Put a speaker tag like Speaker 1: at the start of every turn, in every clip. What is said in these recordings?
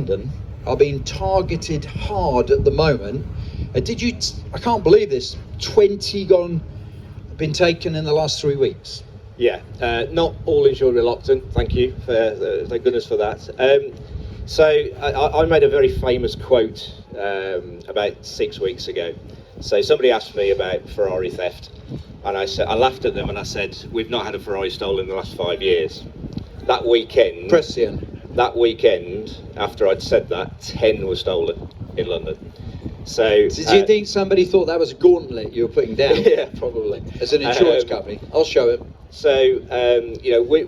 Speaker 1: London are being targeted hard at the moment. I can't believe this, 20 been taken in the last 3 weeks.
Speaker 2: Yeah, not all insured reluctant, thank you, thank goodness for that. So I made a very famous quote about 6 weeks ago. So somebody asked me about Ferrari theft, and I laughed at them and I said, we've not had a Ferrari stolen in the last 5 years. That weekend, after I'd said that, 10 were stolen in London. So
Speaker 1: did you think somebody thought that was a gauntlet you were putting down?
Speaker 2: Yeah, probably.
Speaker 1: As an insurance company, I'll show him.
Speaker 2: So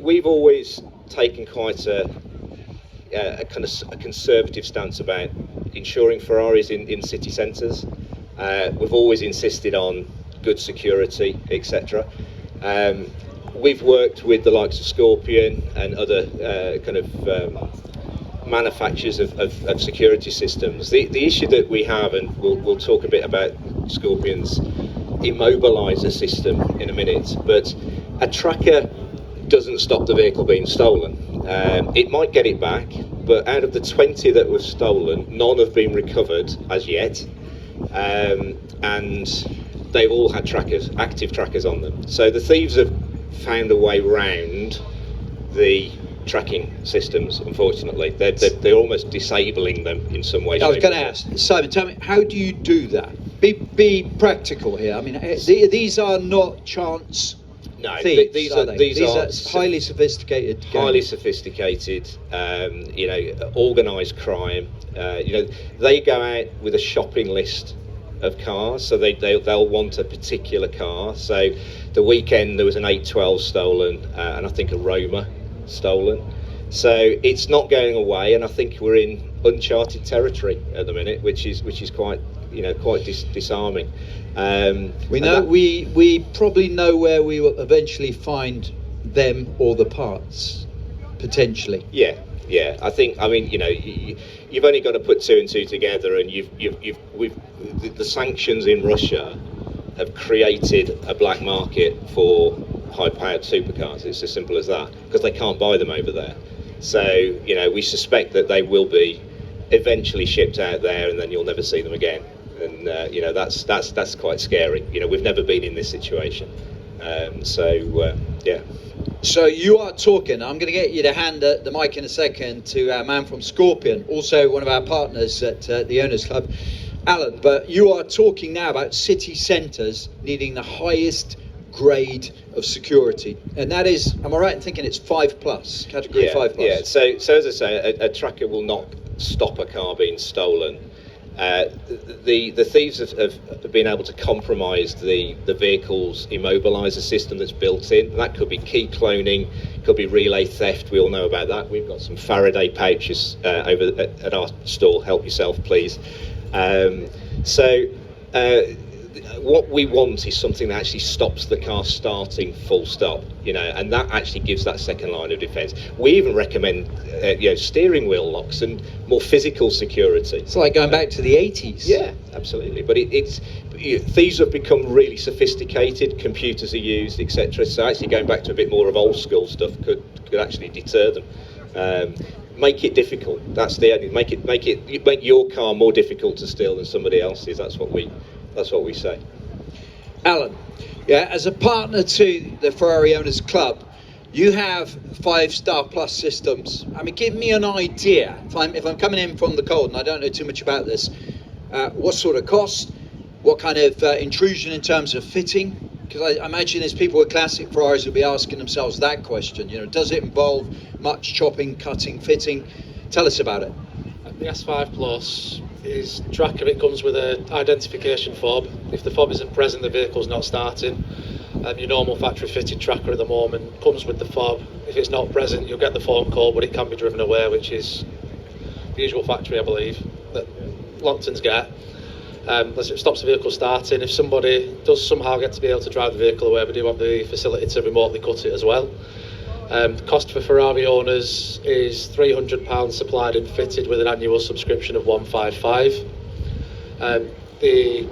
Speaker 2: we've always taken quite a conservative stance about insuring Ferraris in city centres. We've always insisted on good security, etc. We've worked with the likes of Scorpion and other manufacturers of security systems. The issue that we have, and we'll talk a bit about Scorpion's immobiliser system in a minute, but a tracker doesn't stop the vehicle being stolen. It might get it back, but out of the 20 that were stolen, none have been recovered as yet, and they've all had active trackers on them. So the thieves have found a way round the tracking systems, unfortunately. They're almost disabling them in some way.
Speaker 1: I was going to ask, Simon, tell me, how do you do that? Be practical here. I mean, these are not chance thieves, these are highly sophisticated games.
Speaker 2: Highly sophisticated, organised crime. They go out with a shopping list of cars, so they'll want a particular car. So the weekend there was an 812 stolen, and I think a Roma stolen. So it's not going away, and I think we're in uncharted territory at the minute, which is quite disarming.
Speaker 1: We probably know where we will eventually find them or the parts, potentially.
Speaker 2: Yeah. You've only got to put two and two together, and the sanctions in Russia have created a black market for high-powered supercars. It's as simple as that, because they can't buy them over there. So we suspect that they will be eventually shipped out there, and then you'll never see them again. And that's quite scary. We've never been in this situation.
Speaker 1: So you are talking. I'm going to get you to hand the mic in a second to our man from Scorpion, also one of our partners at the Owners Club, Alan. But you are talking now about city centres needing the highest grade of security, and that is, am I right in thinking it's 5+, category 5+?
Speaker 2: Yeah. So as I say, a tracker will not stop a car being stolen. The thieves have been able to compromise the vehicle's immobiliser system that's built in. That could be key cloning, could be relay theft. We all know about that. We've got some Faraday pouches over at our stall. Help yourself, please. What we want is something that actually stops the car starting full stop, and that actually gives that second line of defence. We even recommend steering wheel locks and more physical security.
Speaker 1: It's like going back to the 80s.
Speaker 2: Yeah, absolutely. But thieves have become really sophisticated, computers are used, etc. So actually going back to a bit more of old school stuff could actually deter them. Make it difficult. That's the only. Make your car more difficult to steal than somebody else's. That's what we say.
Speaker 1: Alan, as a partner to the Ferrari Owners Club, you have 5-star plus systems. I mean, give me an idea. If I'm coming in from the cold and I don't know too much about this, what sort of cost? What kind of intrusion in terms of fitting? Because I imagine there's people with classic Ferraris who'll be asking themselves that question. Does it involve much chopping, cutting, fitting? Tell us about it.
Speaker 3: The S5 Plus is tracker. It comes with an identification fob. If the fob isn't present, the vehicle's not starting. Your normal factory fitted tracker at the moment comes with the fob. If it's not present, you'll get the phone call, but it can be driven away, which is the usual factory, I believe, that Lontons get. It stops the vehicle starting. If somebody does somehow get to be able to drive the vehicle away, we do have the facility to remotely cut it as well. The cost for Ferrari owners is £300 supplied and fitted with an annual subscription of £155. The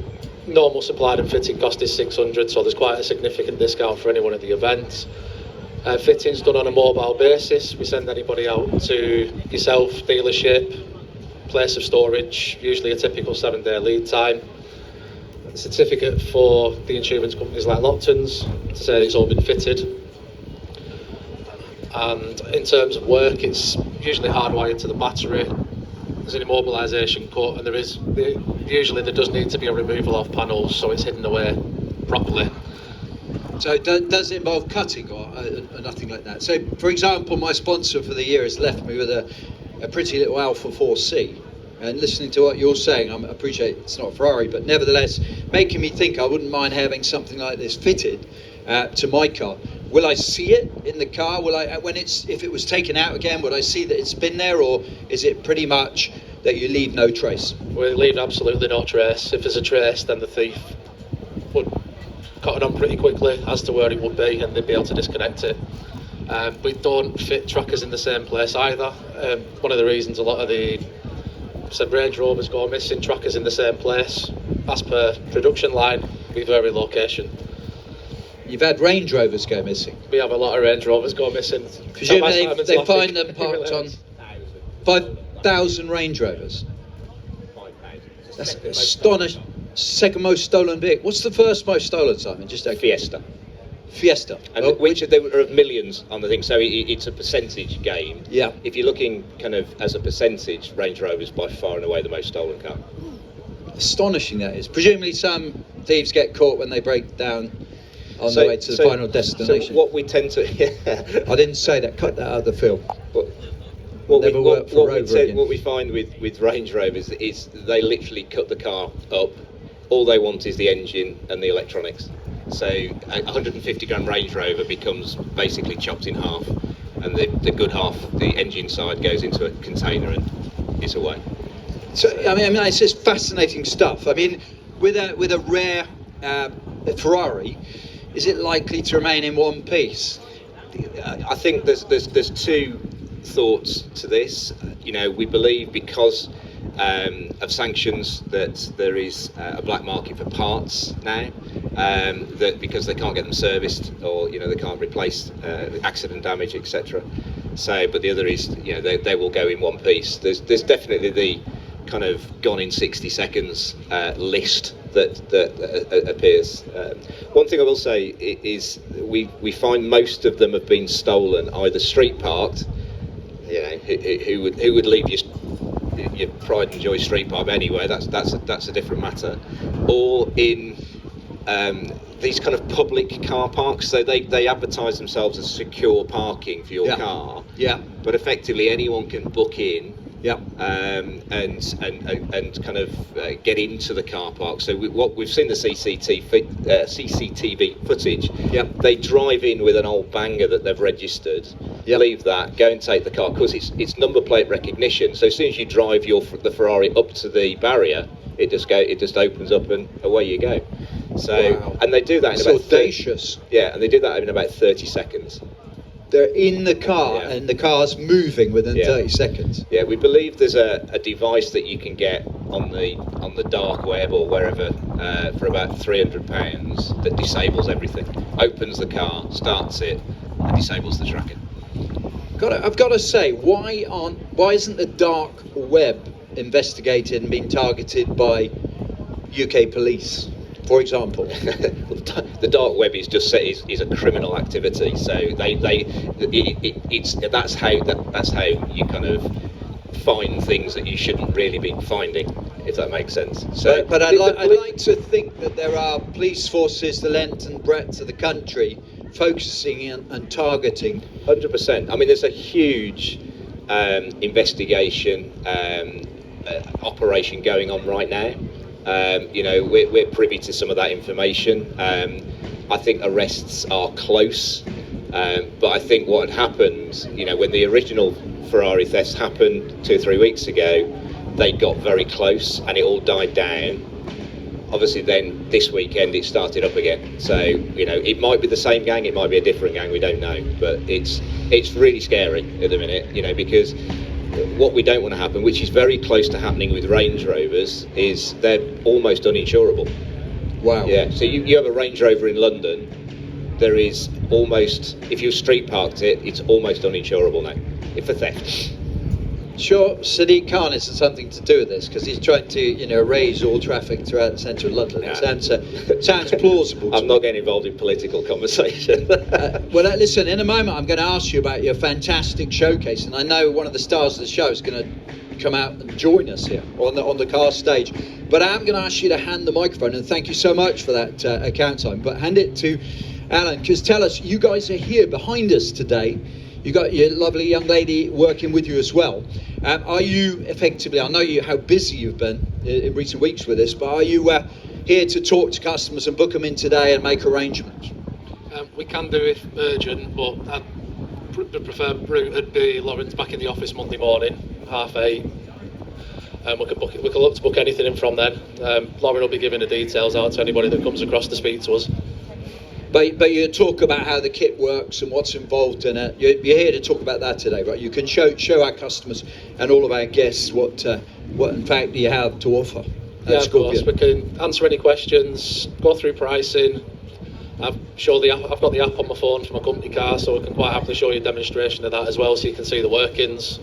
Speaker 3: normal supplied and fitted cost is £600, so there's quite a significant discount for anyone at the event. Fitting's done on a mobile basis. We send anybody out to yourself, dealership, place of storage, usually a typical 7-day lead time. A certificate for the insurance companies like Locton's to say it's all been fitted. And in terms of work, it's usually hardwired to the battery. There's an immobilisation cut, and usually there does need to be a removal of panels so it's hidden away properly.
Speaker 1: So does it involve cutting or nothing like that? So, for example, my sponsor for the year has left me with a pretty little Alpha 4C. And listening to what you're saying, I appreciate it's not Ferrari, but nevertheless, making me think I wouldn't mind having something like this fitted to my car. Will I see it in the car? If it was taken out again, would I see that it's been there, or is it pretty much that you leave no trace?
Speaker 3: We leave absolutely no trace. If there's a trace, then the thief would cut it on pretty quickly as to where it would be, and they'd be able to disconnect it. We don't fit trackers in the same place either. One of the reasons a lot of the Range Rovers go missing, trackers in the same place, as per production line, we vary location.
Speaker 1: You've had Range Rovers go missing.
Speaker 3: We have a lot of Range Rovers go missing.
Speaker 1: Presumably they find them parked on 5,000 Range Rovers. That's astonishing. Second most stolen vehicle. What's the first most stolen, Simon? Just a
Speaker 2: Fiesta.
Speaker 1: Fiesta.
Speaker 2: And which there are millions on the thing, so it's a percentage game.
Speaker 1: Yeah.
Speaker 2: If you're looking kind of as a percentage, Range Rover is by far and away the most stolen car.
Speaker 1: Astonishing that is. Presumably some thieves get caught when they break down on the way to the final destination.
Speaker 2: So what we tend to...
Speaker 1: I didn't say that, cut that out of the film.
Speaker 2: What we find with Range Rovers is they literally cut the car up. All they want is the engine and the electronics. So a 150 gram Range Rover becomes basically chopped in half, and the good half, the engine side, goes into a container and is away.
Speaker 1: So I mean, it's just fascinating stuff. I mean, with a rare Ferrari, is it likely to remain in one piece?
Speaker 2: I think there's two thoughts to this. We believe because of sanctions that there is a black market for parts now, that because they can't get them serviced, or they can't replace accident damage, etc. So, but the other is they will go in one piece. There's definitely the kind of gone in 60 seconds list that appears. One thing I will say is we find most of them have been stolen either street parked. Who would leave your pride and joy street park anyway? That's a different matter. Or in these kind of public car parks, so they advertise themselves as secure parking for your car.
Speaker 1: Yeah.
Speaker 2: But effectively, anyone can book in.
Speaker 1: Yeah.
Speaker 2: And kind of get into the car park. So what we've seen the CCTV footage.
Speaker 1: Yeah.
Speaker 2: They drive in with an old banger that they've registered.
Speaker 1: Yeah.
Speaker 2: Leave that, go and take the car, because it's number plate recognition. So as soon as you drive the Ferrari up to the barrier, it just opens up and away you go. So
Speaker 1: wow.
Speaker 2: And they do that in
Speaker 1: it's
Speaker 2: about
Speaker 1: audacious.
Speaker 2: and they do that in about 30 seconds.
Speaker 1: They're in the car and the car's moving within 30 seconds.
Speaker 2: Yeah, we believe there's a device that you can get on the dark web or wherever for about £300 that disables everything, opens the car, starts it, and disables the tracker.
Speaker 1: I've got to say, why isn't the dark web investigated and being targeted by UK police, for example?
Speaker 2: The dark web is just is a criminal activity, so that's how you kind of find things that you shouldn't really be finding, if that makes sense. So,
Speaker 1: but I'd like to think that there are police forces the length and breadth of the country focusing and targeting.
Speaker 2: 100%. I mean, there's a huge investigation operation going on right now. We're privy to some of that information. I think arrests are close, but I think what had happened, when the original Ferrari thefts happened 2 or 3 weeks ago, they got very close and it all died down. Obviously then this weekend it started up again, so it might be the same gang, it might be a different gang, we don't know, but it's really scary at the minute, because what we don't want to happen, which is very close to happening with Range Rovers, is they're almost uninsurable.
Speaker 1: Wow.
Speaker 2: Yeah, so you have a Range Rover in London, there is almost, if you street parked it, it's almost uninsurable now, for theft.
Speaker 1: sure Sadiq Khan has something to do with this, because he's trying to, raise all traffic throughout the centre of London. It sounds plausible.
Speaker 2: I'm not getting involved in political conversation.
Speaker 1: Well, listen, in a moment I'm going to ask you about your fantastic showcase, and I know one of the stars of the show is going to come out and join us here on the car stage. But I'm going to ask you to hand the microphone, and thank you so much for that account time. But hand it to Alan, because tell us, you guys are here behind us today. You got your lovely young lady working with you as well. Are you effectively, I know how busy you've been in recent weeks with this, but are you here to talk to customers and book them in today and make arrangements?
Speaker 3: We can do if urgent, but the preferred route would be Lauren's back in the office Monday morning, 8:30. We can look to book anything in from then. Lauren will be giving the details out to anybody that comes across to speak to us.
Speaker 1: But you talk about how the kit works and what's involved in it. You're here to talk about that today, right? You can show our customers and all of our guests what in fact you have to offer.
Speaker 3: Yeah, of course. We can answer any questions, go through pricing. I've got the app on my phone for my company car, so we can quite happily show you a demonstration of that as well, so you can see the workings.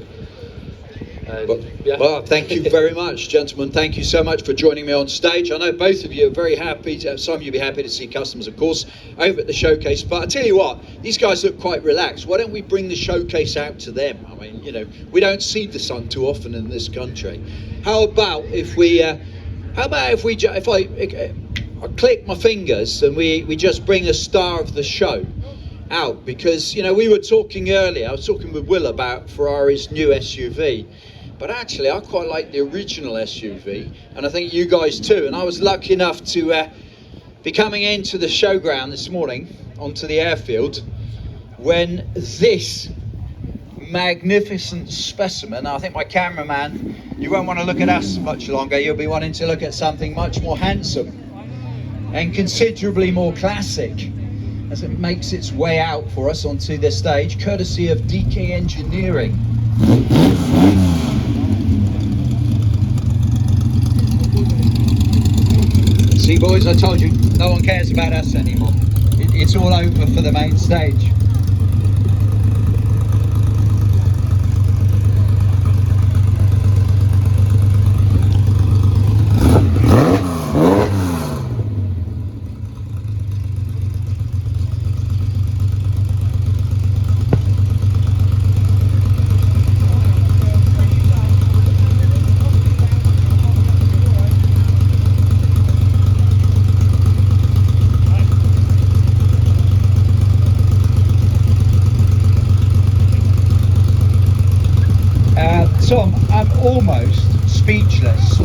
Speaker 1: Well, thank you very much, gentlemen. Thank you so much for joining me on stage. I know both of you are very happy. Some of you will be happy to see customers, of course, over at the showcase. But I tell you what, these guys look quite relaxed. Why don't we bring the showcase out to them? I mean, we don't see the sun too often in this country. How about if I click my fingers and we just bring a star of the show out? Because we were talking earlier. I was talking with Will about Ferrari's new SUV. But actually, I quite like the original SUV, and I think you guys too. And I was lucky enough to be coming into the showground this morning, onto the airfield, when this magnificent specimen, I think my cameraman, you won't want to look at us much longer, you'll be wanting to look at something much more handsome and considerably more classic, as it makes its way out for us onto the stage, courtesy of DK Engineering. See, boys, I told you, no one cares about us anymore. It's all over for the main stage. Tom, I'm almost speechless.